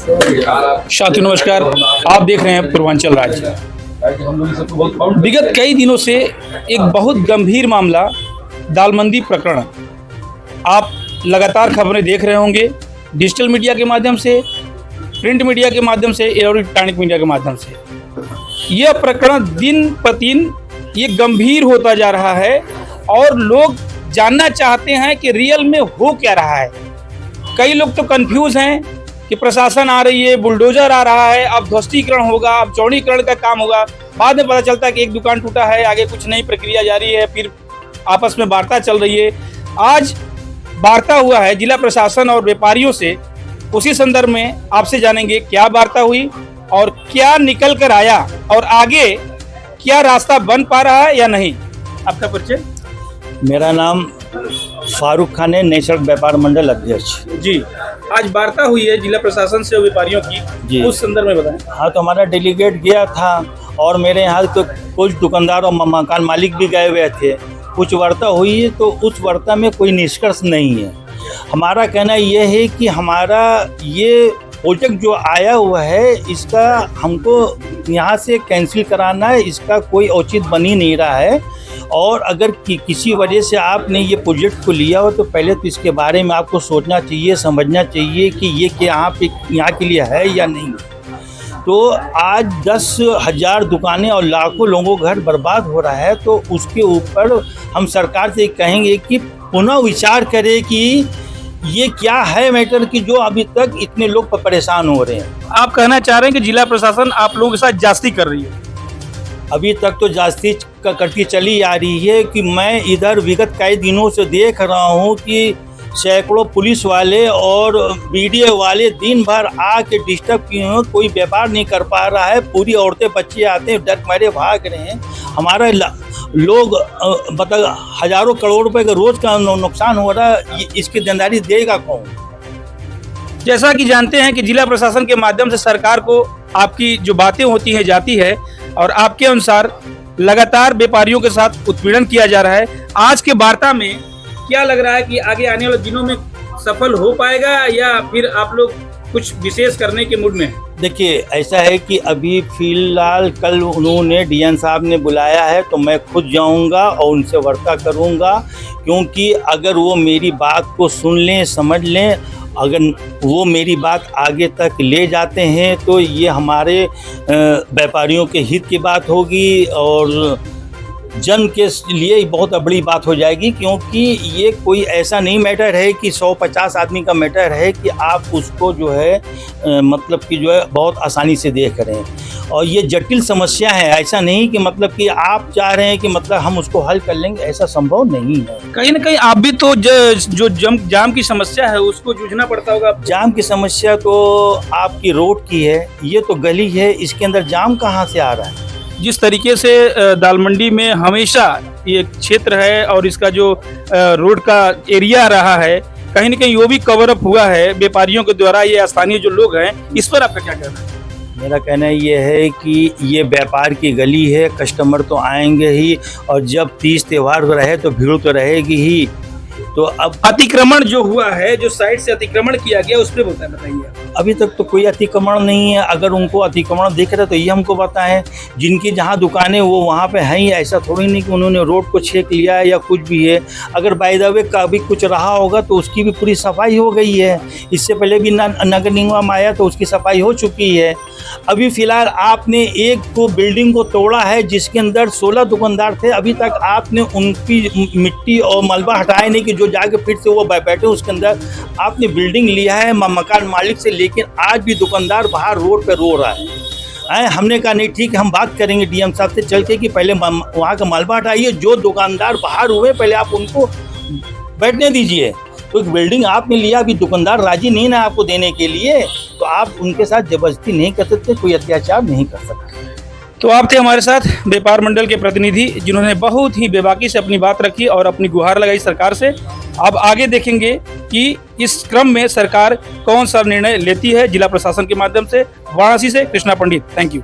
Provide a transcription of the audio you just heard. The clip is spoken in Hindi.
साथियों नमस्कार, आप देख रहे हैं पूर्वांचल राज्य। विगत कई दिनों से एक बहुत गंभीर मामला दालमंडी प्रकरण, आप लगातार खबरें देख रहे होंगे डिजिटल मीडिया के माध्यम से, प्रिंट मीडिया के माध्यम से, इलेक्ट्रॉनिक मीडिया के माध्यम से। यह प्रकरण दिन प्रतिदिन ये गंभीर होता जा रहा है और लोग जानना चाहते हैं कि रियल में हो क्या रहा है। कई लोग तो कंफ्यूज हैं कि प्रशासन आ रही है, बुलडोजर आ रहा है, अब ध्वस्तीकरण होगा, अब चौड़ीकरण का काम होगा। बाद में पता चलता है कि एक दुकान टूटा है, आगे कुछ नई प्रक्रिया जारी है, फिर आपस में वार्ता चल रही है। आज वार्ता हुआ है जिला प्रशासन और व्यापारियों से, उसी संदर्भ में आपसे जानेंगे क्या वार्ता हुई और क्या निकल कर आया और आगे क्या रास्ता बन पा रहा है या नहीं। आपका परिचय? मेरा नाम फारूक खान है, नेशनल व्यापार मंडल अध्यक्ष जी। आज वार्ता हुई है जिला प्रशासन से और व्यापारियों की, उस संदर्भ में बताएं। हाँ, तो हमारा डेलीगेट गया था और मेरे यहाँ तो कुछ दुकानदार और मकान मालिक भी गए हुए थे। कुछ वार्ता हुई है, तो उस वार्ता में कोई निष्कर्ष नहीं है। हमारा कहना यह है कि हमारा ये प्रोजेक्ट जो आया हुआ है, इसका हमको यहाँ से कैंसिल कराना है। इसका कोई औचित्य बन ही नहीं रहा है। और अगर किसी वजह से आपने ये प्रोजेक्ट को लिया हो, तो पहले तो इसके बारे में आपको सोचना चाहिए, समझना चाहिए कि ये क्या यहाँ के लिए है या नहीं। तो आज 10,000 दुकानें और लाखों लोगों का घर बर्बाद हो रहा है, तो उसके ऊपर हम सरकार से कहेंगे कि पुनः विचार करे कि ये क्या है मैटर कि जो अभी तक इतने लोग परेशान हो रहे हैं। आप कहना चाह रहे हैं कि जिला प्रशासन आप लोगों के साथ जास्ती कर रही है? अभी तक तो जास्ती करती चली आ रही है कि मैं इधर विगत कई दिनों से देख रहा हूँ कि सैकड़ों पुलिस वाले और वीडियो वाले दिन भर आके डिस्टर्ब किए हैं। कोई व्यापार नहीं कर पा रहा है। पूरी औरतें बच्चे आते हैं, डर मारे भाग रहे हैं। हमारा लोग मतलब हजारों करोड़ रुपए का रोज का नुकसान हो रहा है। इसकी जिम्मेदारी देगा कौन? जैसा कि जानते हैं कि जिला प्रशासन के माध्यम से सरकार को आपकी जो बातें होती हैं जाती है और आपके अनुसार लगातार व्यापारियों के साथ उत्पीड़न किया जा रहा है। आज के वार्ता में क्या लग रहा है कि आगे आने वाले दिनों में सफल हो पाएगा या फिर आप लोग कुछ विशेष करने के मूड में हैं? देखिए, ऐसा है कि अभी फिलहाल कल उन्होंने डीएम साहब ने बुलाया है, तो मैं खुद जाऊंगा और उनसे वार्ता करूंगा। क्योंकि अगर वो मेरी बात को सुन लें, समझ लें, अगर वो मेरी बात आगे तक ले जाते हैं, तो ये हमारे व्यापारियों के हित की बात होगी और जन के लिए बहुत बड़ी बात हो जाएगी। क्योंकि ये कोई ऐसा नहीं मैटर है कि 150 आदमी का मैटर है कि आप उसको जो है मतलब कि जो है बहुत आसानी से देख रहे हैं। और ये जटिल समस्या है। ऐसा नहीं कि मतलब कि आप चाह रहे हैं कि मतलब हम उसको हल कर लेंगे, ऐसा संभव नहीं है। कहीं ना कहीं आप भी तो जो जाम की समस्या है उसको जूझना पड़ता होगा। जाम की समस्या तो आपकी रोड की है, ये तो गली है, इसके अंदर जाम कहाँ से आ रहा है? जिस तरीके से दालमंडी में हमेशा ये क्षेत्र है और इसका जो रोड का एरिया रहा है, कहीं ना कहीं वो भी कवर अप हुआ है व्यापारियों के द्वारा। ये स्थानीय जो लोग हैं, इस पर आपका क्या कहना है? मेरा कहना ये है कि ये व्यापार की गली है, कस्टमर तो आएंगे ही, और जब तीज त्यौहार रहे तो भीड़ तो रहेगी ही। तो अब अतिक्रमण जो हुआ है, जो साइड से अतिक्रमण किया गया, उस पर बताइए। अभी तक तो कोई अतिक्रमण नहीं है। अगर उनको अतिक्रमण दिख रहा है तो ये हमको बताएं। जिनकी जहाँ दुकानें वो वहाँ पे हैं ही, ऐसा थोड़ी नहीं कि उन्होंने रोड को छेक लिया है या कुछ भी है। अगर बाय द वे का भी कुछ रहा होगा तो उसकी भी पूरी सफाई हो गई है। इससे पहले भी नगर निगम आया तो उसकी सफाई हो चुकी है। अभी फिलहाल आपने एक को बिल्डिंग को तोड़ा है जिसके अंदर 16 दुकानदार थे। अभी तक आपने उनकी मिट्टी और मलबा हटाया नहीं कि जो जाके फिर से वो बैठे उसके अंदर। आपने बिल्डिंग लिया है मकान मालिक से, लेकिन आज भी दुकानदार बाहर रोड पे रो रहा है। हमने कहा नहीं, ठीक है, हम बात करेंगे डीएम साहब से चल के कि पहले वहाँ का मलबा हटाइए। जो दुकानदार बाहर हुए पहले आप उनको बैठने दीजिए। तो एक बिल्डिंग आपने लिया, अभी दुकानदार राजी नहीं ना आपको देने के लिए, तो आप उनके साथ जबरदस्ती नहीं कर सकते, कोई अत्याचार नहीं कर सकते। तो आप थे हमारे साथ व्यापार मंडल के प्रतिनिधि, जिन्होंने बहुत ही बेबाकी से अपनी बात रखी और अपनी गुहार लगाई सरकार से। अब आगे देखेंगे कि इस क्रम में सरकार कौन सा निर्णय लेती है जिला प्रशासन के माध्यम से। वाराणसी से कृष्णा पंडित, थैंक यू।